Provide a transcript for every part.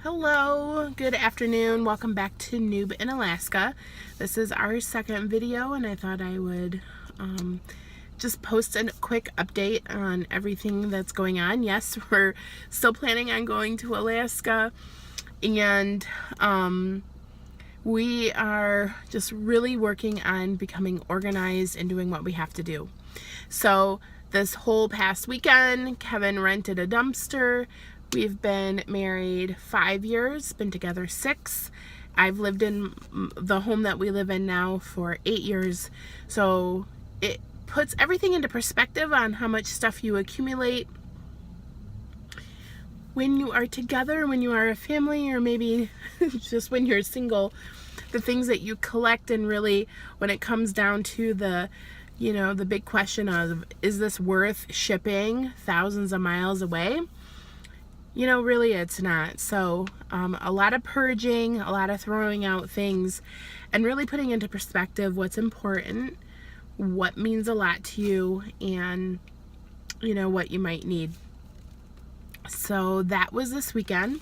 Hello, good afternoon. Welcome back to Newb in Alaska. This is our second video, and I thought I would just post a quick update on everything that's going on. Yes, we're still planning on going to Alaska, and we are just really working on becoming organized and doing what we have to do. So this whole past weekend, Kevin rented a dumpster. We've been married 5 years, been together 6. I've lived in the home that we live in now for 8 years. So it puts everything into perspective on how much stuff you accumulate when you are together, when you are a family, or maybe just when you're single. The things that you collect, and really when it comes down to the big question of, is this worth shipping thousands of miles away? Really it's not. So a lot of purging, a lot of throwing out things, and really putting into perspective what's important, what means a lot to you, and what you might need. So that was this weekend.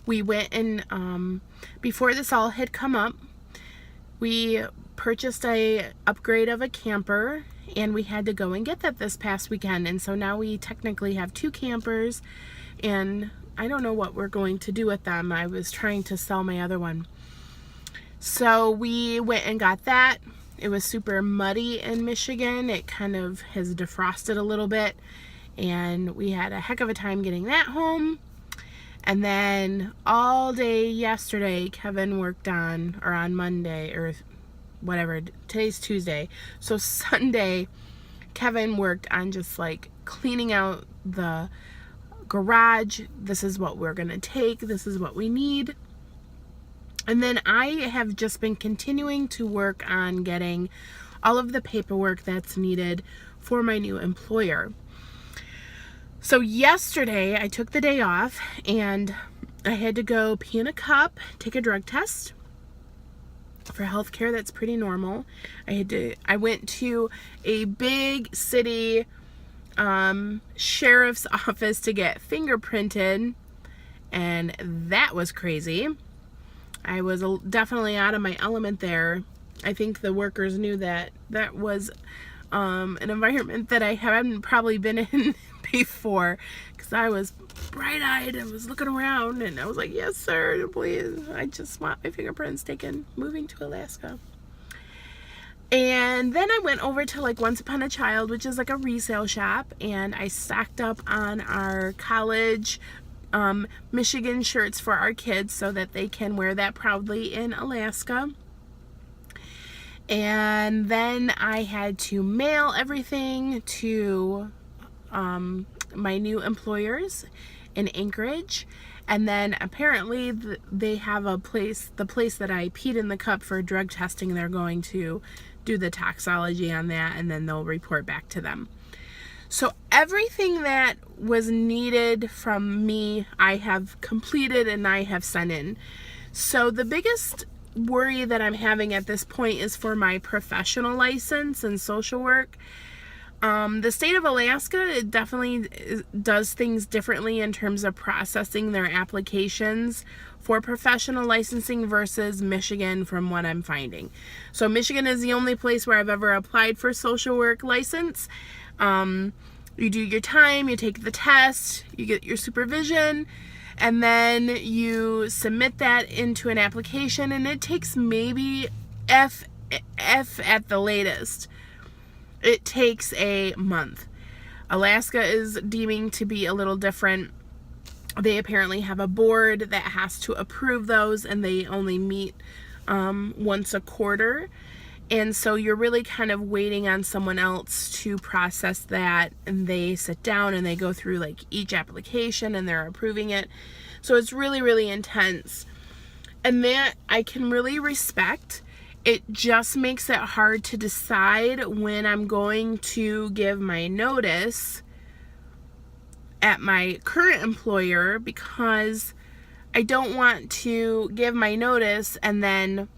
We went and before this all had come up, we purchased a upgrade of a camper, and we had to go and get that this past weekend. And so now we technically have 2 campers, and I don't know what we're going to do with them. I was trying to sell my other one. So we went and got that. It was super muddy in Michigan. It kind of has defrosted a little bit, and we had a heck of a time getting that home. And then all day yesterday, Kevin worked on Monday, or whatever, today's Tuesday. So Sunday, Kevin worked on just like cleaning out the garage. This is what we're gonna take, this is what we need. And then I have just been continuing to work on getting all of the paperwork that's needed for my new employer. So yesterday I took the day off, and I had to go pee in a cup, take a drug test. For healthcare, that's pretty normal. I went to a big city sheriff's office to get fingerprinted, and that was crazy. I was definitely out of my element there. I think the workers knew that that was an environment that I haven't probably been in before, because I was bright-eyed and was looking around, and I was like, yes sir, please, I just want my fingerprints taken, moving to Alaska. And then I went over to like Once Upon a Child, which is like a resale shop, and I stocked up on our college Michigan shirts for our kids so that they can wear that proudly in Alaska. And then I had to mail everything to my new employers in Anchorage. And then apparently they have the place that I peed in the cup for drug testing. They're going to do the toxology on that, and then they'll report back to them. So everything that was needed from me, I have completed and I have sent in. So the biggest worry that I'm having at this point is for my professional license and social work. The state of Alaska, it definitely does things differently in terms of processing their applications for professional licensing versus Michigan, from what I'm finding. So Michigan is the only place where I've ever applied for social work license. You do your time, you take the test, you get your supervision, and then you submit that into an application, and it takes maybe F at the latest. It takes a month. Alaska is deeming to be a little different. They apparently have a board that has to approve those, and they only meet once a quarter. And so you're really kind of waiting on someone else to process that, and they sit down and they go through like each application and they're approving it. So it's really, really intense. And that I can really respect. It just makes it hard to decide when I'm going to give my notice at my current employer, because I don't want to give my notice and then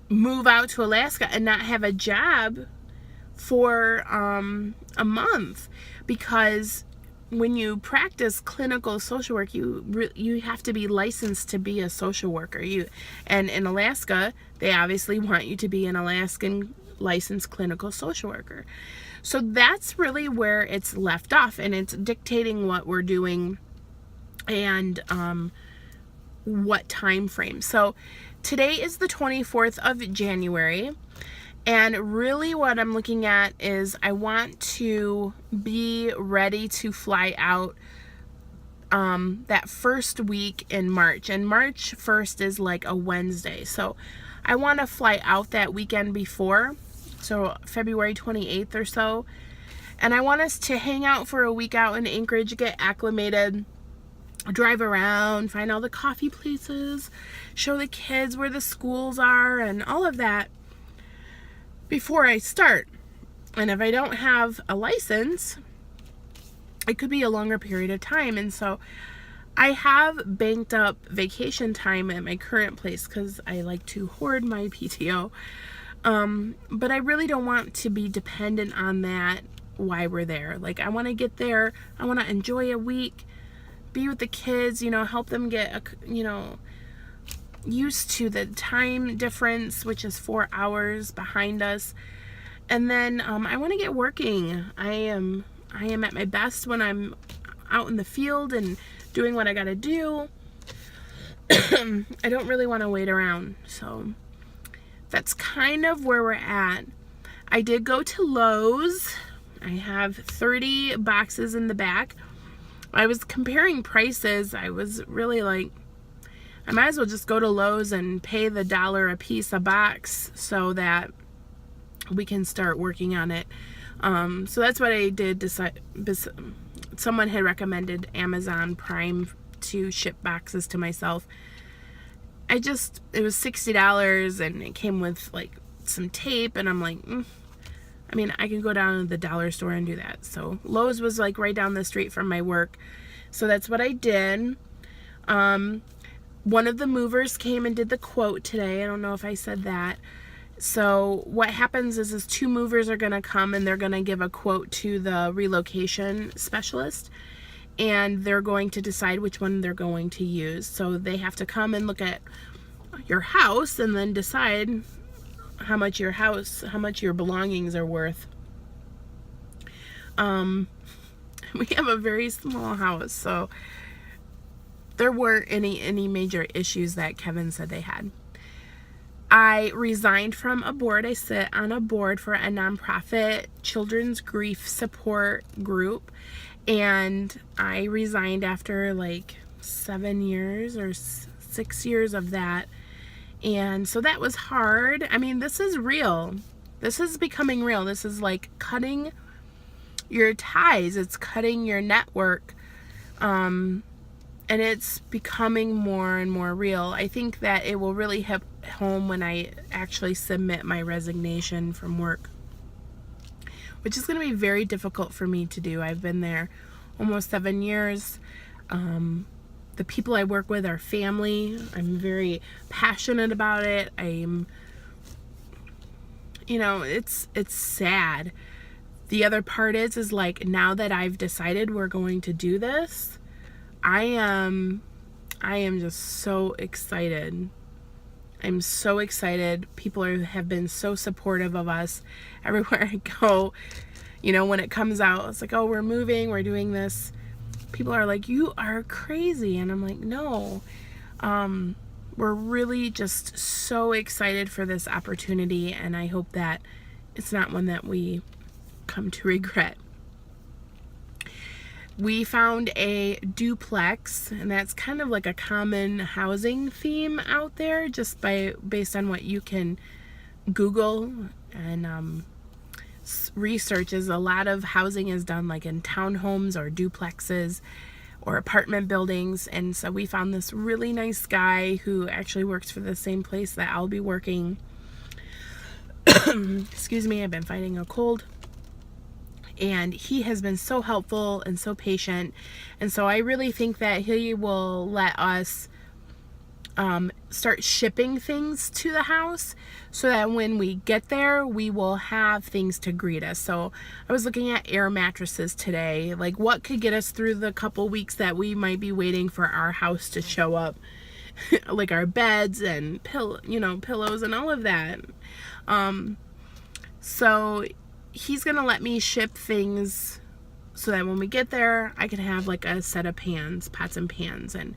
move out to Alaska and not have a job for a month, because when you practice clinical social work, you have to be licensed to be a social worker. And in Alaska, they obviously want you to be an Alaskan licensed clinical social worker. So that's really where it's left off, and it's dictating what we're doing and what time frame. So today is the 24th of January. And really what I'm looking at is I want to be ready to fly out that first week in March. And March 1st is like a Wednesday. So I want to fly out that weekend before, so February 28th or so. And I want us to hang out for a week out in Anchorage, get acclimated, drive around, find all the coffee places, show the kids where the schools are and all of that before I start. And if I don't have a license, it could be a longer period of time. And so I have banked up vacation time at my current place because I like to hoard my PTO. But I really don't want to be dependent on that while we're there. Like, I want to get there, I want to enjoy a week, be with the kids, help them get, used to the time difference, which is 4 hours behind us. And then I want to get working. I am at my best when I'm out in the field and doing what I got to do. I don't really want to wait around. So that's kind of where we're at. I did go to Lowe's. I have 30 boxes in the back. I was comparing prices. I was really like, I might as well just go to Lowe's and pay the $1 a piece a box so that we can start working on it. So that's what I did decide. Someone had recommended Amazon Prime to ship boxes to myself. It was $60 and it came with like some tape, and I'm like, I can go down to the dollar store and do that. So Lowe's was like right down the street from my work. So that's what I did. One of the movers came and did the quote today. I don't know if I said that. So what happens is 2 movers are going to come and they're going to give a quote to the relocation specialist, and they're going to decide which one they're going to use. So they have to come and look at your house and then decide how much your belongings are worth. We have a very small house, so there weren't any major issues that Kevin said they had. I resigned from a board. I sit on a board for a nonprofit children's grief support group, and I resigned after like 7 years or 6 years of that. And so that was hard. This is real. This is becoming real. This is like cutting your ties. It's cutting your network. And it's becoming more and more real. I think that it will really hit home when I actually submit my resignation from work, which is going to be very difficult for me to do. I've been there almost 7 years. The people I work with are family. I'm very passionate about it. It's sad. The other part is like, now that I've decided we're going to do this, I am just so excited. I'm so excited. People have been so supportive of us everywhere I go. When it comes out, it's like, oh, we're moving, we're doing this. People are like, you are crazy. And I'm like, no. We're really just so excited for this opportunity, and I hope that it's not one that we come to regret. We found a duplex, and that's kind of like a common housing theme out there, just based on what you can Google and research. Is a lot of housing is done like in townhomes or duplexes or apartment buildings. And so we found this really nice guy who actually works for the same place that I'll be working. Excuse me, I've been fighting a cold. And he has been so helpful and so patient. And so I really think that he will let us start shipping things to the house so that when we get there, we will have things to greet us. So I was looking at air mattresses today, like what could get us through the couple weeks that we might be waiting for our house to show up, like our beds and pillows and all of that. So he's gonna let me ship things so that when we get there, I can have like a set of pots and pans. And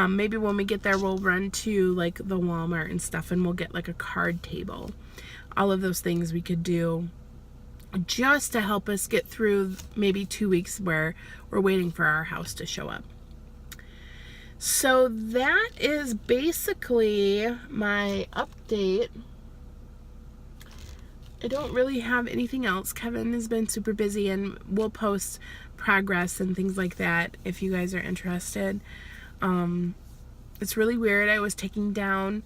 maybe when we get there, we'll run to like the Walmart and stuff, and we'll get like a card table. All of those things we could do just to help us get through maybe 2 weeks where we're waiting for our house to show up. So that is basically my update. I don't really have anything else. Kevin has been super busy, and we'll post progress and things like that if you guys are interested. It's really weird. I was taking down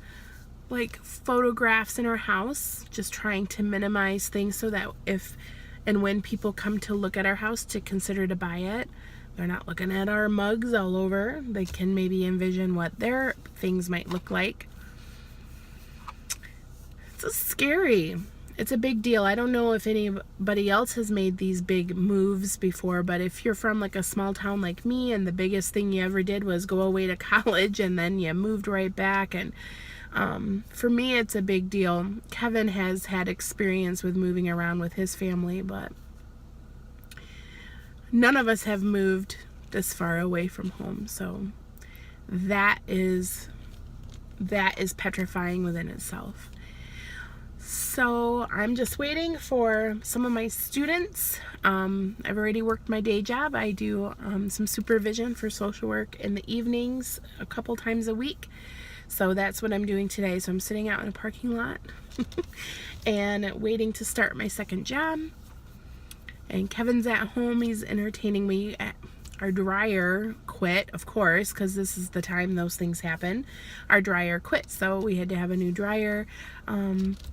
like photographs in our house, just trying to minimize things so that if and when people come to look at our house to consider to buy it, they're not looking at our mugs all over. They can maybe envision what their things might look like. It's scary. It's a big deal. I don't know if anybody else has made these big moves before, but if you're from like a small town like me and the biggest thing you ever did was go away to college and then you moved right back, and for me it's a big deal. Kevin has had experience with moving around with his family, but none of us have moved this far away from home, so that is petrifying within itself. So I'm just waiting for some of my students. I've already worked my day job. I do some supervision for social work in the evenings a couple times a week. So that's what I'm doing today. So I'm sitting out in a parking lot and waiting to start my second job. And Kevin's at home. He's entertaining me. Our dryer quit, of course, because this is the time those things happen. Our dryer quit, so we had to have a new dryer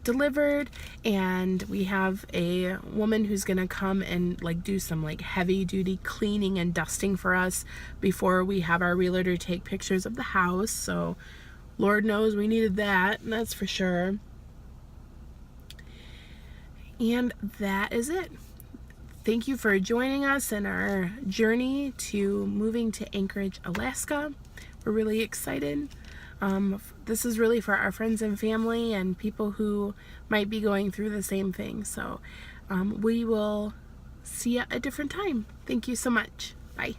delivered, and we have a woman who's gonna come and like do some like heavy duty cleaning and dusting for us before we have our realtor take pictures of the house. So Lord knows we needed that, that's for sure. And that is it. Thank you for joining us in our journey to moving to Anchorage, Alaska. We're really excited. This is really for our friends and family and people who might be going through the same thing. So we will see you at a different time. Thank you so much. Bye.